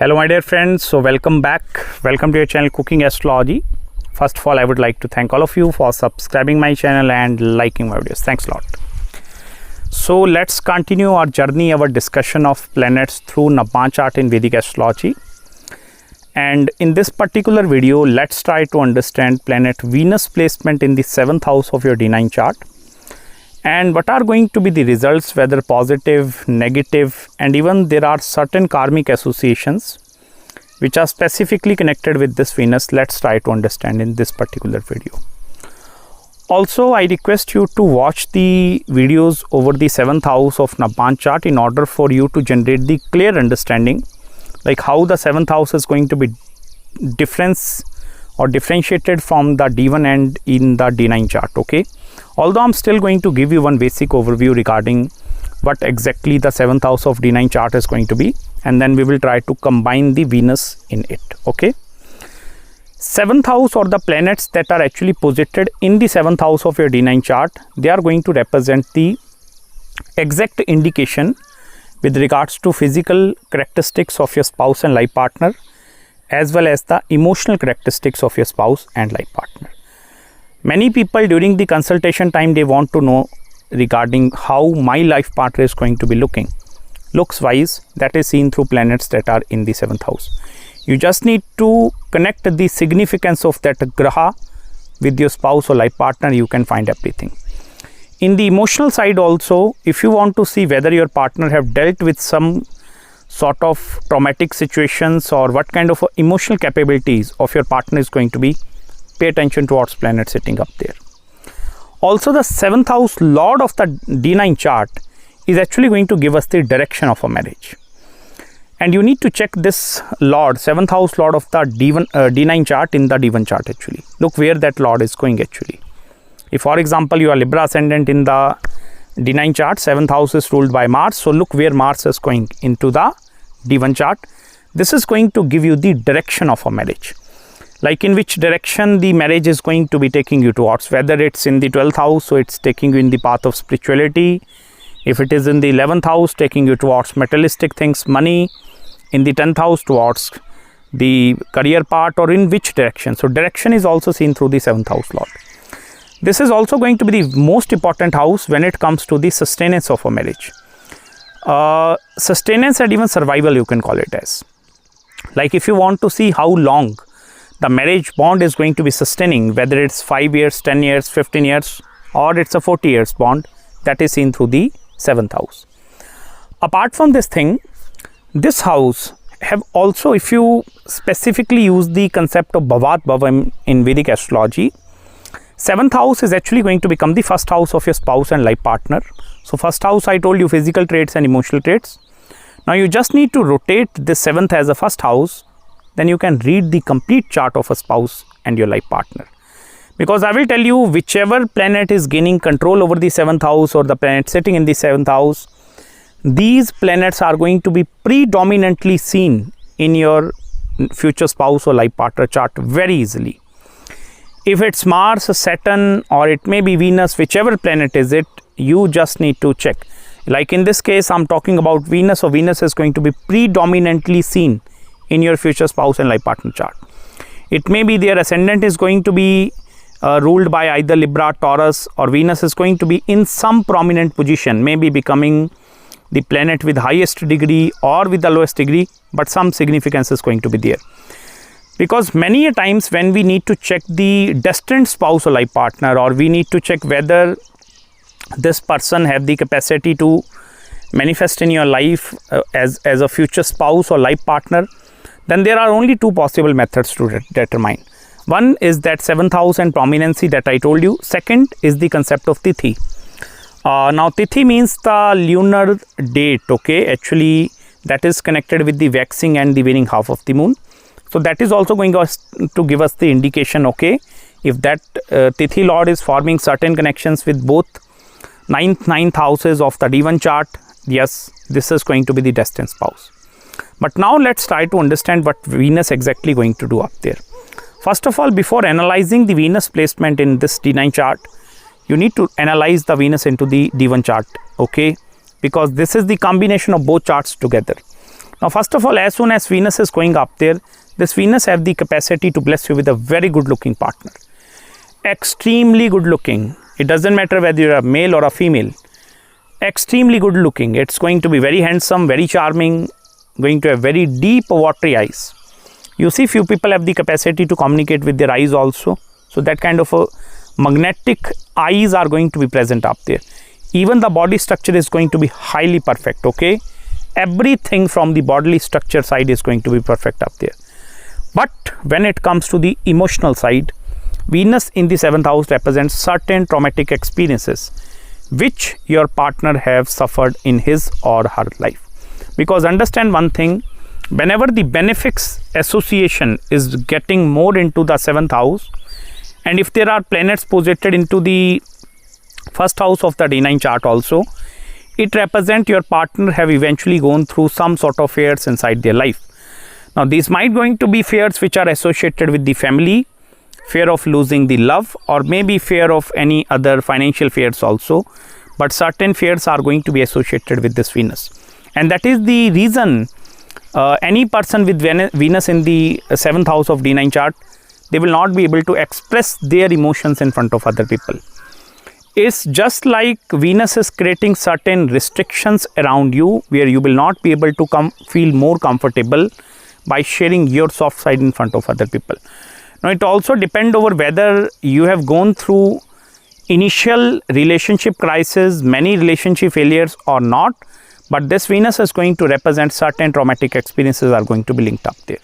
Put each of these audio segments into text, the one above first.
Hello my dear friends, so welcome back. Welcome to your channel Cooking Astrology. First of all, I would like to thank all of you for subscribing my channel and liking my videos. Thanks a lot. So let's continue our journey, our discussion of planets through Navamsa Chart in Vedic Astrology. And in this particular video, let's try to understand planet Venus placement in the 7th house of your D9 chart. And what are going to be the results, whether positive, negative, and even there are certain karmic associations which are specifically connected with this Venus. Let's try to understand in this particular video. Also, I request you to watch the videos over the 7th house of Navamsa chart in order for you to generate the clear understanding, like how the 7th house is going to be differentiated from the D1 and in the D9 chart. Okay. Although I'm still going to give you one basic overview regarding what exactly the 7th house of D9 chart is going to be, and then we will try to combine the Venus in it. Okay. 7th house, or the planets that are actually posited in the 7th house of your D9 chart, they are going to represent the exact indication with regards to physical characteristics of your spouse and life partner, as well as the emotional characteristics of your spouse and life partner. Many people during the consultation time, they want to know regarding how my life partner is going to be looking. Looks wise, that is seen through planets that are in the 7th house. You just need to connect the significance of that graha with your spouse or life partner. You can find everything. In the emotional side also, if you want to see whether your partner have dealt with some sort of traumatic situations or what kind of emotional capabilities of your partner is going to be, pay attention towards planets sitting up there. Also, the 7th house lord of the D9 chart is actually going to give us the direction of a marriage. And you need to check this lord, 7th house lord of the D9 chart in the D1 chart actually. Look where that lord is going actually. If for example, you are Libra ascendant in the D9 chart, 7th house is ruled by Mars. So look where Mars is going into the D1 chart. This is going to give you the direction of a marriage. Like in which direction the marriage is going to be taking you towards, whether it's in the 12th house, so it's taking you in the path of spirituality. If it is in the 11th house, taking you towards materialistic things, money. In the 10th house, towards the career part, or in which direction. So direction is also seen through the 7th house lord. This is also going to be the most important house when it comes to the sustenance of a marriage. Sustenance and even survival, you can call it as. Like if you want to see how long the marriage bond is going to be sustaining, whether it's 5 years, 10 years, 15 years, or it's a 40 years bond, that is seen through the 7th house. Apart from this thing, this house have also, if you specifically use the concept of Bhavat Bhavam in Vedic Astrology, 7th house is actually going to become the first house of your spouse and life partner. So first house, I told you, physical traits and emotional traits. Now you just need to rotate this 7th as a first house, then you can read the complete chart of a spouse and your life partner. Because I will tell you, whichever planet is gaining control over the 7th house or the planet sitting in the 7th house, these planets are going to be predominantly seen in your future spouse or life partner chart very easily. If it's Mars, Saturn, or it may be Venus, whichever planet is it, you just need to check. Like in this case, I'm talking about Venus, so Venus is going to be predominantly seen in your future spouse and life partner chart. It may be their ascendant is going to be ruled by either Libra, Taurus, or Venus is going to be in some prominent position, maybe becoming the planet with highest degree or with the lowest degree, but some significance is going to be there. Because many a times when we need to check the destined spouse or life partner, or we need to check whether this person have the capacity to manifest in your life as a future spouse or life partner, then there are only two possible methods to determine. One is that 7th house and prominency that I told you. Second is the concept of Tithi. Now Tithi means the lunar date, okay, actually that is connected with the waxing and the waning half of the moon. So that is also going to give us the indication, okay, if that Tithi lord is forming certain connections with both 9th houses of the D1 chart, yes, this is going to be the destined spouse. But now let's try to understand what Venus exactly going to do up there. First of all, before analyzing the Venus placement in this D9 chart, you need to analyze the Venus into the D1 chart, okay, because this is the combination of both charts together. Now first of all, as soon as Venus is going up there, this Venus have the capacity to bless you with a very good looking partner. Extremely good looking. It doesn't matter whether you're a male or a female. Extremely good looking. It's going to be very handsome, very charming, going to have very deep watery eyes. You see, few people have the capacity to communicate with their eyes also. So that kind of a magnetic eyes are going to be present up there. Even the body structure is going to be highly perfect, okay? Everything from the bodily structure side is going to be perfect up there. But when it comes to the emotional side, Venus in the 7th house represents certain traumatic experiences which your partner have suffered in his or her life. Because understand one thing, whenever the benefics association is getting more into the 7th house, and if there are planets posited into the 1st house of the D-9 chart also, it represents your partner have eventually gone through some sort of fears inside their life. Now these might going to be fears which are associated with the family, fear of losing the love, or maybe fear of any other financial fears also, but certain fears are going to be associated with this Venus. And that is the reason any person with Venus in the 7th house of D9 chart, they will not be able to express their emotions in front of other people. It's just like Venus is creating certain restrictions around you where you will not be able to feel more comfortable by sharing your soft side in front of other people. Now it also depends over whether you have gone through initial relationship crisis, many relationship failures or not, but this Venus is going to represent certain traumatic experiences are going to be linked up there.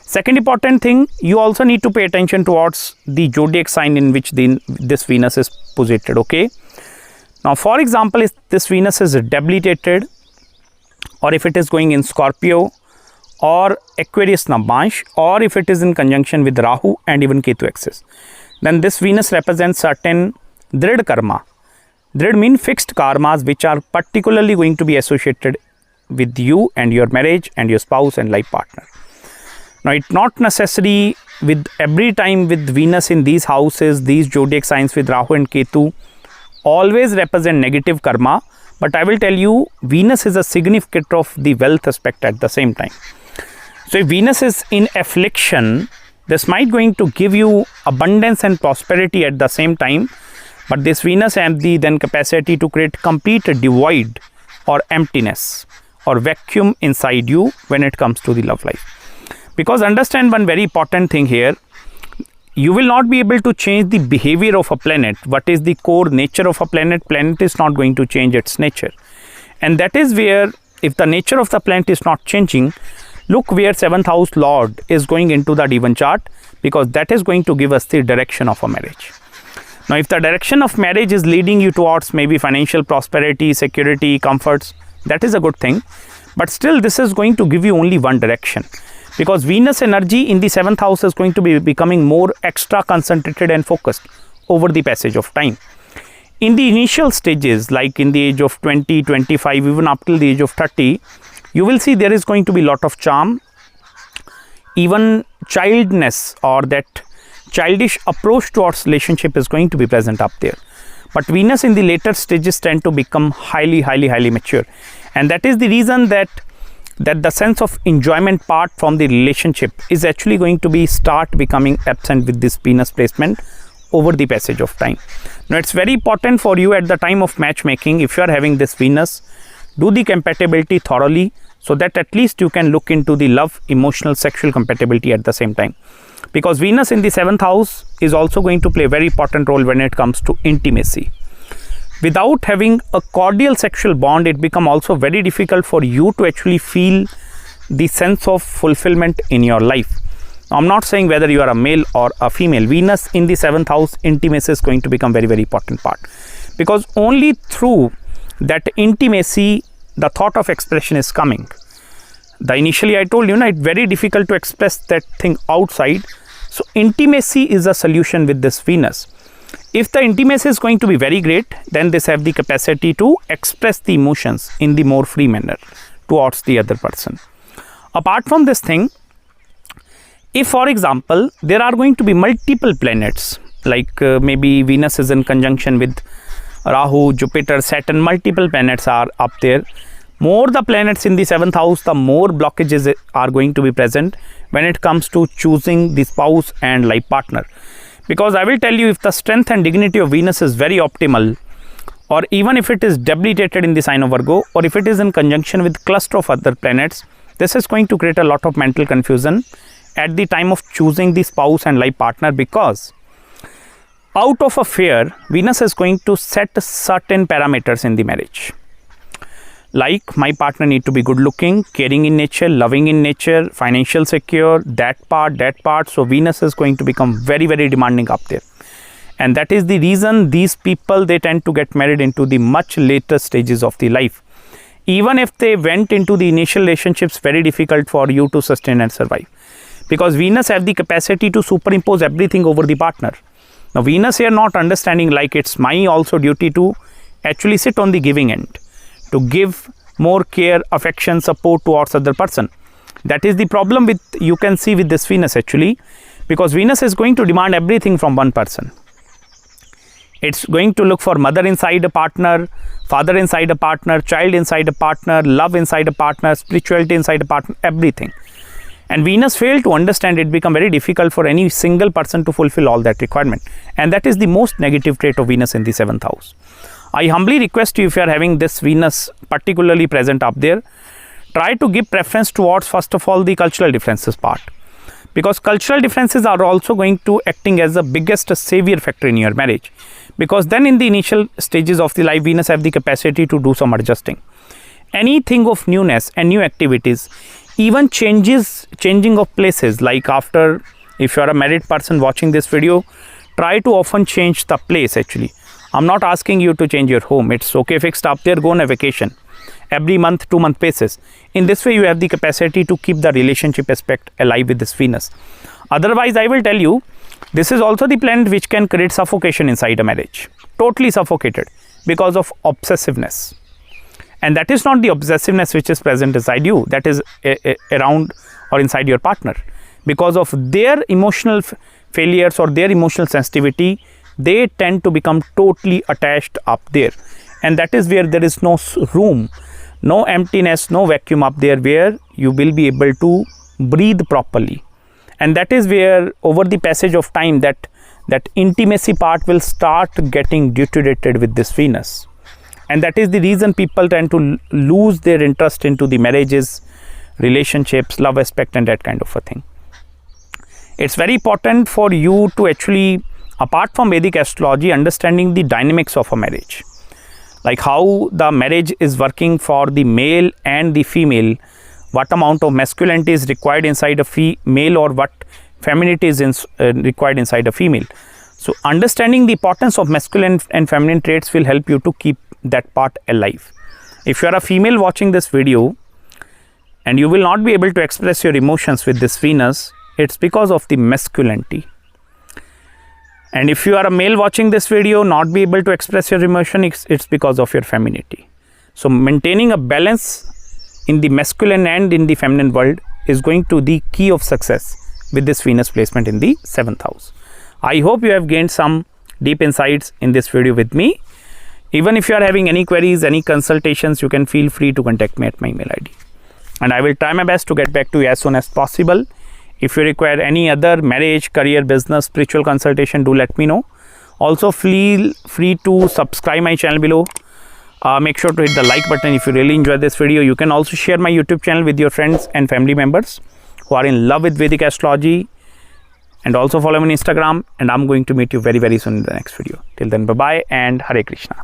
Second important thing, you also need to pay attention towards the zodiac sign in which this Venus is posited, okay? Now for example, if this Venus is debilitated, or if it is going in Scorpio or Aquarius Navamsha, or if it is in conjunction with Rahu and even Ketu axis, then this Venus represents certain Drid karma. Drid mean fixed karmas which are particularly going to be associated with you and your marriage and your spouse and life partner. Now it's not necessary with every time with Venus in these houses, these zodiac signs with Rahu and Ketu always represent negative karma, but I will tell you Venus is a significant of the wealth aspect at the same time. So if Venus is in affliction, this might going to give you abundance and prosperity at the same time, but this Venus has the then capacity to create complete devoid or emptiness or vacuum inside you when it comes to the love life. Because understand one very important thing here, you will not be able to change the behavior of a planet. What is the core nature of a planet? Planet is not going to change its nature. And that is where if the nature of the planet is not changing, look where 7th house Lord is going into the D1 chart, because that is going to give us the direction of a marriage. Now if the direction of marriage is leading you towards maybe financial prosperity, security, comforts, that is a good thing. But still this is going to give you only one direction. Because Venus energy in the 7th house is going to be becoming more extra concentrated and focused over the passage of time. In the initial stages, like in the age of 20, 25, even up till the age of 30, you will see there is going to be a lot of charm, even childness or that childish approach towards relationship is going to be present up there. But Venus in the later stages tend to become highly mature. And that is the reason that the sense of enjoyment part from the relationship is actually going to be start becoming absent with this Venus placement over the passage of time. Now it's very important for you at the time of matchmaking, if you are having this Venus, do the compatibility thoroughly so that at least you can look into the love, emotional, sexual compatibility at the same time. Because Venus in the 7th house is also going to play a very important role when it comes to intimacy. Without having a cordial sexual bond, it becomes also very difficult for you to actually feel the sense of fulfillment in your life. Now, I'm not saying whether you are a male or a female. Venus in the 7th house, intimacy is going to become very important part. Because only through that intimacy, the thought of expression is coming. Initially I told you, it's very difficult to express that thing outside. So intimacy is a solution with this Venus. If the intimacy is going to be very great, then this have the capacity to express the emotions in the more free manner towards the other person. Apart from this thing, if for example, there are going to be multiple planets, like maybe Venus is in conjunction with Rahu, Jupiter, Saturn, multiple planets are up there. More the planets in the 7th house, the more blockages are going to be present when it comes to choosing the spouse and life partner. Because I will tell you, if the strength and dignity of Venus is very optimal, or even if it is debilitated in the sign of Virgo, or if it is in conjunction with cluster of other planets, this is going to create a lot of mental confusion at the time of choosing the spouse and life partner, because out of a fear, Venus is going to set certain parameters in the marriage. Like, my partner need to be good looking, caring in nature, loving in nature, financial secure, that part. So Venus is going to become very, very demanding up there. And that is the reason these people, they tend to get married into the much later stages of the life. Even if they went into the initial relationships, very difficult for you to sustain and survive. Because Venus have the capacity to superimpose everything over the partner. Now Venus here not understanding like it's my also duty to actually sit on the giving end, to give more care, affection, support towards other person. That is the problem with, you can see with this Venus actually, because Venus is going to demand everything from one person. It's going to look for mother inside a partner, father inside a partner, child inside a partner, love inside a partner, spirituality inside a partner, everything. And Venus failed to understand it, become very difficult for any single person to fulfill all that requirement. And that is the most negative trait of Venus in the 7th house. I humbly request you, if you are having this Venus particularly present up there, try to give preference towards, first of all, the cultural differences part. Because cultural differences are also going to acting as the biggest savior factor in your marriage. Because then in the initial stages of the life, Venus have the capacity to do some adjusting. Anything of newness and new activities, even changing of places, like after, if you are a married person watching this video, try to often change the place actually. I'm not asking you to change your home. It's okay fixed up there, go on a vacation every month, 2-month basis. In this way, you have the capacity to keep the relationship aspect alive with this Venus. Otherwise, I will tell you, this is also the planet which can create suffocation inside a marriage. Totally suffocated because of obsessiveness. And that is not the obsessiveness which is present inside you, that is around or inside your partner. Because of their emotional failures or their emotional sensitivity, they tend to become totally attached up there. And that is where there is no room, no emptiness, no vacuum up there where you will be able to breathe properly. And that is where over the passage of time that intimacy part will start getting deteriorated with this Venus. And that is the reason people tend to lose their interest into the marriages, relationships, love aspect and that kind of a thing. It's very important for you to actually, apart from Vedic astrology, understanding the dynamics of a marriage. Like how the marriage is working for the male and the female, what amount of masculinity is required inside a male or what femininity is required inside a female. So understanding the importance of masculine and feminine traits will help you to keep that part alive. If you are a female watching this video and you will not be able to express your emotions with this Venus, it's because of the masculinity. And if you are a male watching this video, not be able to express your emotion, it's because of your femininity. So maintaining a balance in the masculine and in the feminine world is going to be the key of success with this Venus placement in the 7th house. I hope you have gained some deep insights in this video with me. Even if you are having any queries, any consultations, you can feel free to contact me at my email ID. And I will try my best to get back to you as soon as possible. If you require any other marriage, career, business, spiritual consultation, do let me know. Also feel free to subscribe my channel below. Make sure to hit the like button if you really enjoyed this video. You can also share my YouTube channel with your friends and family members who are in love with Vedic astrology. And also follow me on Instagram. And I'm going to meet you very, very soon in the next video. Till then, bye-bye and Hare Krishna.